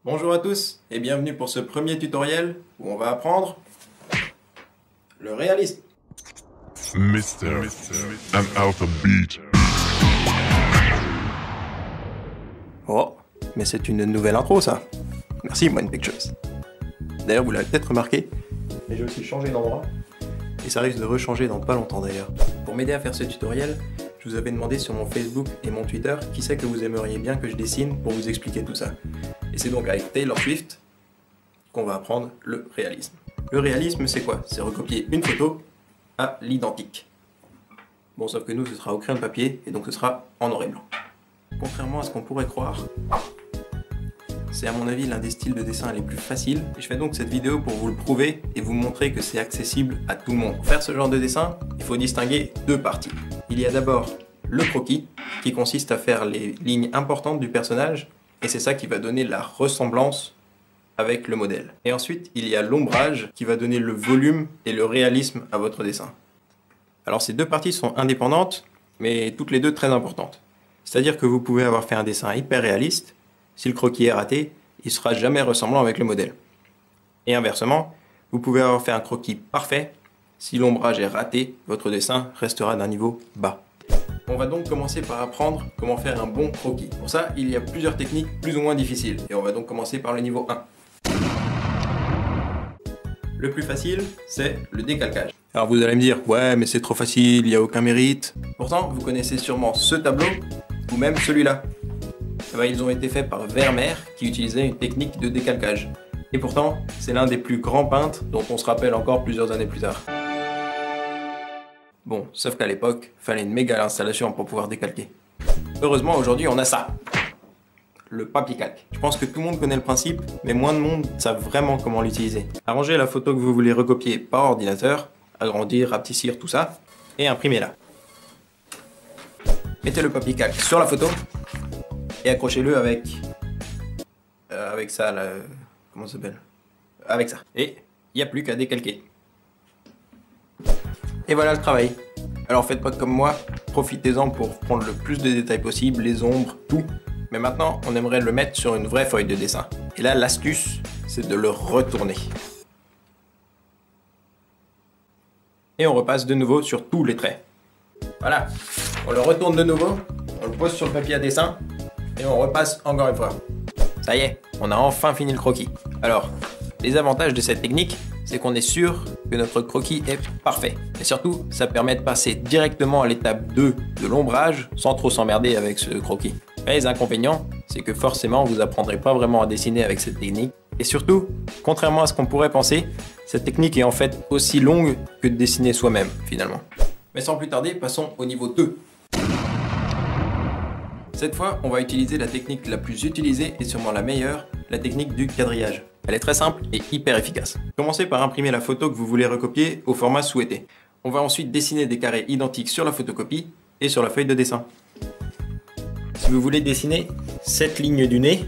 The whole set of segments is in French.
Bonjour à tous et bienvenue pour ce premier tutoriel où on va apprendre le réalisme. Mister, I'm out of beat. Oh, mais c'est une nouvelle intro ça. Merci Moine Pictures. D'ailleurs vous l'avez peut-être remarqué, mais j'ai aussi changé d'endroit et ça risque de rechanger dans pas longtemps d'ailleurs. Pour m'aider à faire ce tutoriel, je vous avais demandé sur mon Facebook et mon Twitter qui c'est que vous aimeriez bien que je dessine pour vous expliquer tout ça. Et c'est donc avec Taylor Swift qu'on va apprendre le réalisme. Le réalisme, c'est quoi? C'est recopier une photo à l'identique. Bon, sauf que nous, ce sera au crayon de papier, et donc ce sera en noir et blanc. Contrairement à ce qu'on pourrait croire, c'est à mon avis l'un des styles de dessin les plus faciles, et je fais donc cette vidéo pour vous le prouver et vous montrer que c'est accessible à tout le monde. Pour faire ce genre de dessin, il faut distinguer deux parties. Il y a d'abord le croquis, qui consiste à faire les lignes importantes du personnage, et c'est ça qui va donner la ressemblance avec le modèle. Et ensuite, il y a l'ombrage qui va donner le volume et le réalisme à votre dessin. Alors ces deux parties sont indépendantes, mais toutes les deux très importantes. C'est-à-dire que vous pouvez avoir fait un dessin hyper réaliste, si le croquis est raté, il ne sera jamais ressemblant avec le modèle. Et inversement, vous pouvez avoir fait un croquis parfait, si l'ombrage est raté, votre dessin restera d'un niveau bas. On va donc commencer par apprendre comment faire un bon croquis. Pour ça, il y a plusieurs techniques plus ou moins difficiles. Et on va donc commencer par le niveau 1. Le plus facile, c'est le décalcage. Alors vous allez me dire, ouais mais c'est trop facile, il n'y a aucun mérite. Pourtant, vous connaissez sûrement ce tableau, ou même celui-là. Eh ben, ils ont été faits par Vermeer, qui utilisait une technique de décalcage. Et pourtant, c'est l'un des plus grands peintres dont on se rappelle encore plusieurs années plus tard. Bon, sauf qu'à l'époque, fallait une méga installation pour pouvoir décalquer. Heureusement, aujourd'hui, on a ça. Le papier calque. Je pense que tout le monde connaît le principe, mais moins de monde savent vraiment comment l'utiliser. Arrangez la photo que vous voulez recopier par ordinateur, agrandir, rapetissir, tout ça, et imprimez-la. Mettez le papier calque sur la photo, et accrochez-le avec ça, là, comment ça s'appelle? Avec ça. Et il n'y a plus qu'à décalquer. Et voilà le travail. Alors faites pas comme moi, profitez-en pour prendre le plus de détails possible, les ombres, tout. Mais maintenant, on aimerait le mettre sur une vraie feuille de dessin. Et là, l'astuce, c'est de le retourner. Et on repasse de nouveau sur tous les traits. Voilà, on le retourne de nouveau, on le pose sur le papier à dessin, et on repasse encore une fois. Ça y est, on a enfin fini le croquis. Alors, les avantages de cette technique, c'est qu'on est sûr que notre croquis est parfait. Et surtout, ça permet de passer directement à l'étape 2 de l'ombrage sans trop s'emmerder avec ce croquis. Mais les inconvénients, c'est que forcément, vous n'apprendrez pas vraiment à dessiner avec cette technique. Et surtout, contrairement à ce qu'on pourrait penser, cette technique est en fait aussi longue que de dessiner soi-même, finalement. Mais sans plus tarder, passons au niveau 2. Cette fois, on va utiliser la technique la plus utilisée et sûrement la meilleure, la technique du quadrillage. Elle est très simple et hyper efficace. Commencez par imprimer la photo que vous voulez recopier au format souhaité. On va ensuite dessiner des carrés identiques sur la photocopie et sur la feuille de dessin. Si vous voulez dessiner cette ligne du nez,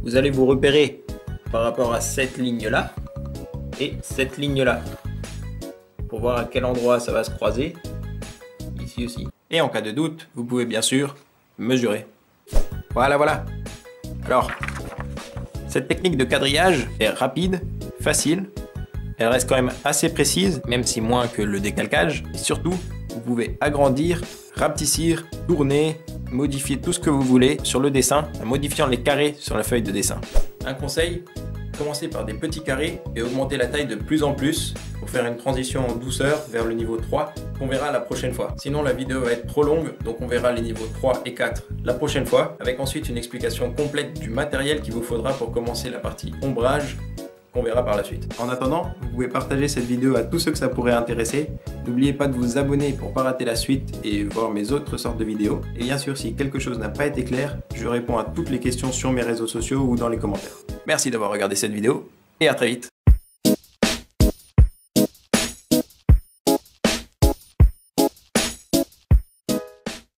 vous allez vous repérer par rapport à cette ligne-là et cette ligne-là. Pour voir à quel endroit ça va se croiser, ici aussi. Et en cas de doute, vous pouvez bien sûr mesurer. Voilà. Alors, cette technique de quadrillage est rapide, facile, elle reste quand même assez précise, même si moins que le décalcage. Et surtout, vous pouvez agrandir, rapetissir, tourner, modifier tout ce que vous voulez sur le dessin en modifiant les carrés sur la feuille de dessin. Un conseil, commencez par des petits carrés et augmentez la taille de plus en plus pour faire une transition en douceur vers le niveau 3 qu'on verra la prochaine fois. Sinon la vidéo va être trop longue, donc on verra les niveaux 3 et 4 la prochaine fois, avec ensuite une explication complète du matériel qu'il vous faudra pour commencer la partie ombrage qu'on verra par la suite. En attendant, vous pouvez partager cette vidéo à tous ceux que ça pourrait intéresser. N'oubliez pas de vous abonner pour ne pas rater la suite et voir mes autres sortes de vidéos. Et bien sûr, si quelque chose n'a pas été clair, je réponds à toutes les questions sur mes réseaux sociaux ou dans les commentaires. Merci d'avoir regardé cette vidéo et à très vite.